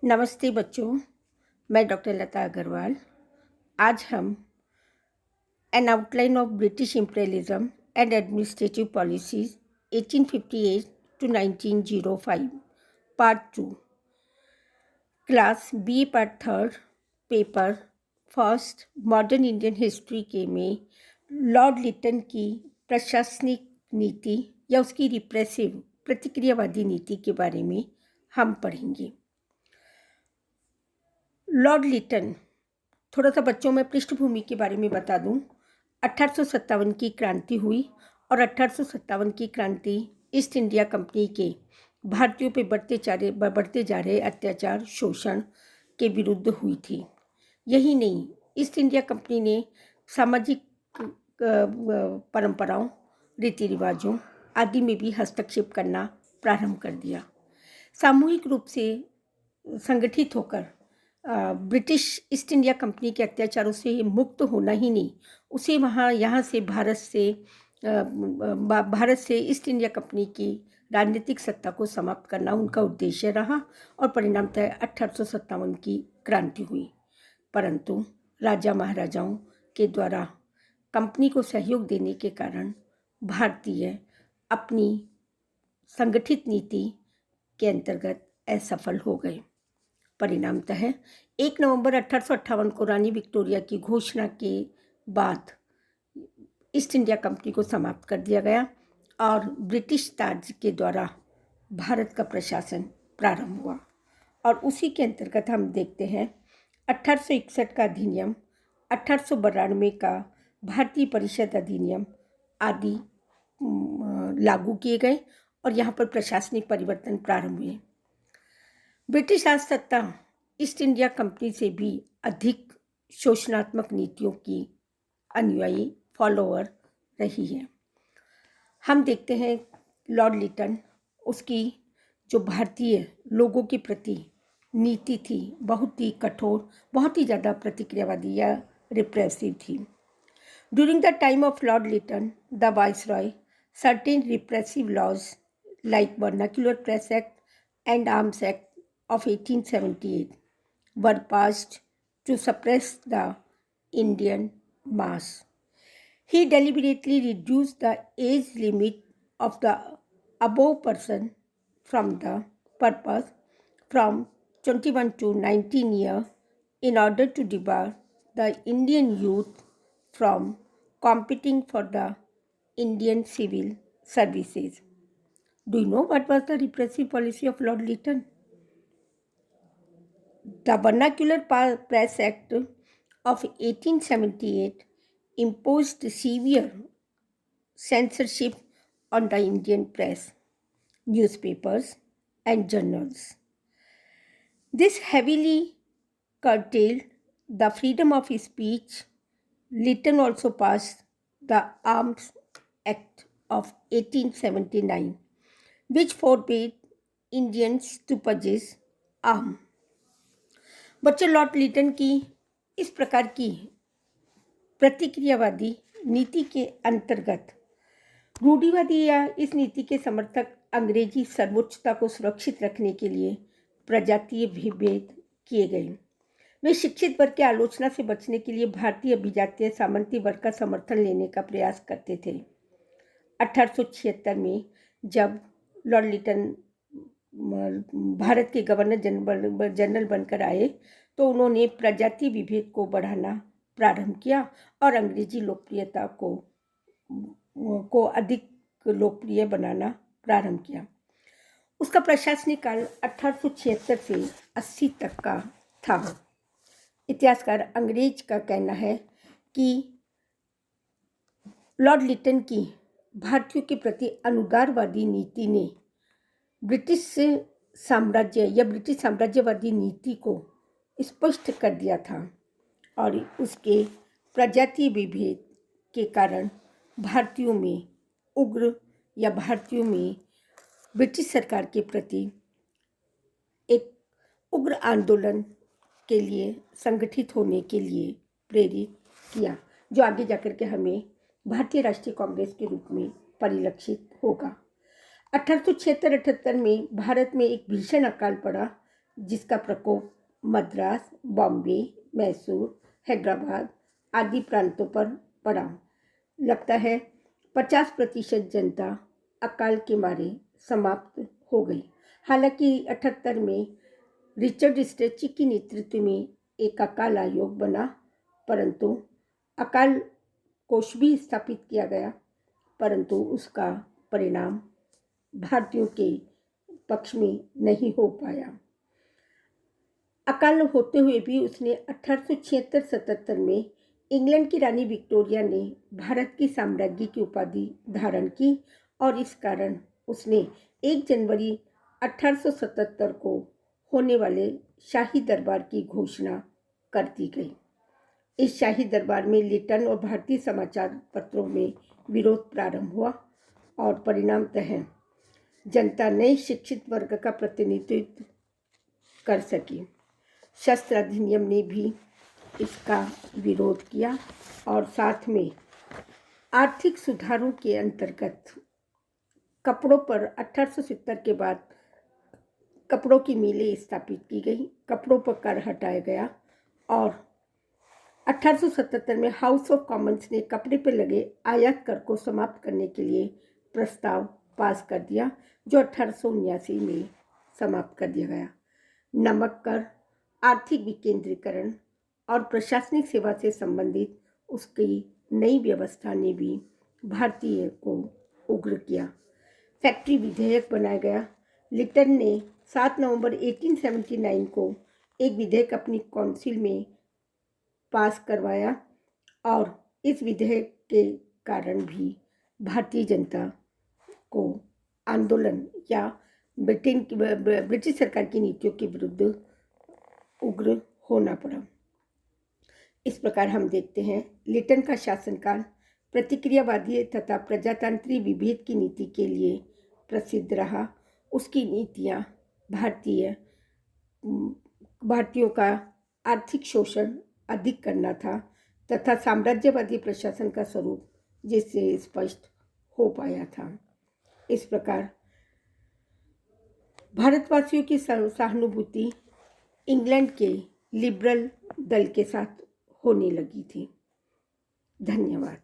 नमस्ते बच्चों, मैं डॉक्टर लता अग्रवाल। आज हम an outline of British imperialism and administrative policies 1858 to 1905 part 2 class B part third paper first modern Indian history के में लॉर्ड लिटन की प्रशासनिक नीति या उसकी रिप्रेसिव प्रतिक्रियावादी नीति के बारे में हम पढ़ेंगे। लॉर्ड लिटन, थोड़ा सा बच्चों में पृष्ठभूमि के बारे में बता दूं। 1857 की क्रांति हुई और 1857 की क्रांति ईस्ट इंडिया कंपनी के भारतीयों पे बढ़ते जा रहे अत्याचार शोषण के विरुद्ध हुई थी। यही नहीं, ईस्ट इंडिया कंपनी ने सामाजिक परंपराओं, रीति रिवाजों आदि में भी हस्तक्षेप करना प्रारंभ कर दिया। सामूहिक रूप से संगठित होकर ब्रिटिश ईस्ट इंडिया कंपनी के अत्याचारों से मुक्त होना ही नहीं, उसे यहाँ से भारत से ईस्ट इंडिया कंपनी की राजनीतिक सत्ता को समाप्त करना उनका उद्देश्य रहा और परिणामतः 1857 की क्रांति हुई। परंतु राजा महाराजाओं के द्वारा कंपनी को सहयोग देने के कारण भारतीय अपनी संगठित नीति के अंतर्गत असफल हो गए। परिणामतः 1 नवंबर 1858 को रानी विक्टोरिया की घोषणा के बाद ईस्ट इंडिया कंपनी को समाप्त कर दिया गया और ब्रिटिश ताज के द्वारा भारत का प्रशासन प्रारंभ हुआ। और उसी के अंतर्गत हम देखते हैं 1861 का अधिनियम, 1892 का भारतीय परिषद अधिनियम आदि लागू किए गए और यहाँ पर प्रशासनिक परिवर्तन प्रारंभ हुए। ब्रिटिश राज सत्ता ईस्ट इंडिया कंपनी से भी अधिक शोषणात्मक नीतियों की अनुयायी फॉलोअर रही है। हम देखते हैं लॉर्ड लिटन, उसकी जो भारतीय लोगों के प्रति नीति थी बहुत ही कठोर, बहुत ही ज़्यादा प्रतिक्रियावादी या रिप्रेसिव थी। During the time of lord Lytton the viceroy certain repressive laws like vernacular press act and arms act of 1878 were passed to suppress the Indian mass. He deliberately reduced the age limit of the above person from 21 to 19 years in order to debar the Indian youth from competing for the Indian civil services. Do you know what was the repressive policy of Lord Lytton? The Vernacular Press Act of 1878 imposed severe censorship on the Indian press, newspapers, and journals. This heavily curtailed the freedom of speech. Lytton also passed the Arms Act of 1879, which forbade Indians to possess arms. बच्चों, Lord Liton की इस प्रकार की प्रतिक्रियावादी नीति के अंतर्गत रूढ़िवादी या इस नीति के समर्थक अंग्रेजी सर्वोच्चता को सुरक्षित रखने के लिए प्रजातीय विभेद किए गए। वे शिक्षित वर्ग की आलोचना से बचने के लिए भारतीय अभिजातीय सामंती वर्ग का समर्थन लेने का प्रयास करते थे। 1876 में जब लॉर्ड लिटन भारत के गवर्नर जनरल बनकर आए तो उन्होंने प्रजाति विभेद को बढ़ाना प्रारंभ किया और अंग्रेजी लोकप्रियता को अधिक लोकप्रिय बनाना प्रारंभ किया। उसका प्रशासनिक काल 1876 से 80 तक का था। इतिहासकार अंग्रेज का कहना है कि लॉर्ड लिटन की भारतीयों के प्रति अनुदारवादी नीति ने ब्रिटिश साम्राज्यवादी नीति को स्पष्ट कर दिया था और उसके प्रजातीय विभेद के कारण भारतीयों में ब्रिटिश सरकार के प्रति एक उग्र आंदोलन के लिए संगठित होने के लिए प्रेरित किया, जो आगे जाकर के हमें भारतीय राष्ट्रीय कांग्रेस के रूप में परिलक्षित होगा। 1876-78 में भारत में एक भीषण अकाल पड़ा जिसका प्रकोप मद्रास, बॉम्बे, मैसूर, हैदराबाद आदि प्रांतों पर पड़ा। लगता है 50% जनता अकाल के मारे समाप्त हो गई। हालांकि 78 में रिचर्ड स्ट्रेची के नेतृत्व में एक अकाल आयोग बना, परंतु अकाल कोष भी स्थापित किया गया, परंतु उसका परिणाम भारतीयों के पक्ष में नहीं हो पाया। अकाल होते हुए भी उसने 1876-77 में इंग्लैंड की रानी विक्टोरिया ने भारत की साम्राज्ञी की उपाधि धारण की और इस कारण उसने 1 जनवरी 1877 को होने वाले शाही दरबार की घोषणा कर दी गई। इस शाही दरबार में लिटन और भारतीय समाचार पत्रों में विरोध प्रारंभ हुआ और परिणामतः जनता नए शिक्षित वर्ग का प्रतिनिधित्व कर सकी। शस्त्र अधिनियम ने भी इसका विरोध किया और साथ में आर्थिक सुधारों के अंतर्गत कपड़ों पर 1870 के बाद कपड़ों की मिलें स्थापित की गई, कपड़ों पर कर हटाया गया और 1877 में हाउस ऑफ कॉमन्स ने कपड़े पर लगे आयात कर को समाप्त करने के लिए प्रस्ताव पास कर दिया, जो 1879 में समाप्त कर दिया गया। नमक कर, आर्थिक विकेंद्रीकरण और प्रशासनिक सेवा से संबंधित उसकी नई व्यवस्था ने भी भारतीय को उग्र किया। फैक्ट्री विधेयक बनाया गया। लिटन ने 7 नवंबर 1879 को एक विधेयक अपनी काउंसिल में पास करवाया और इस विधेयक के कारण भी भारतीय जनता को आंदोलन या ब्रिटिश सरकार की नीतियों के विरुद्ध उग्र होना पड़ा। इस प्रकार हम देखते हैं लिटन का शासनकाल प्रतिक्रियावादी तथा प्रजातांत्रिक विभेद की नीति के लिए प्रसिद्ध रहा। उसकी नीतियाँ भारतीयों का आर्थिक शोषण अधिक करना था तथा साम्राज्यवादी प्रशासन का स्वरूप जिससे स्पष्ट हो पाया था। इस प्रकार भारतवासियों की सहानुभूति इंग्लैंड के लिबरल दल के साथ होने लगी थी। धन्यवाद।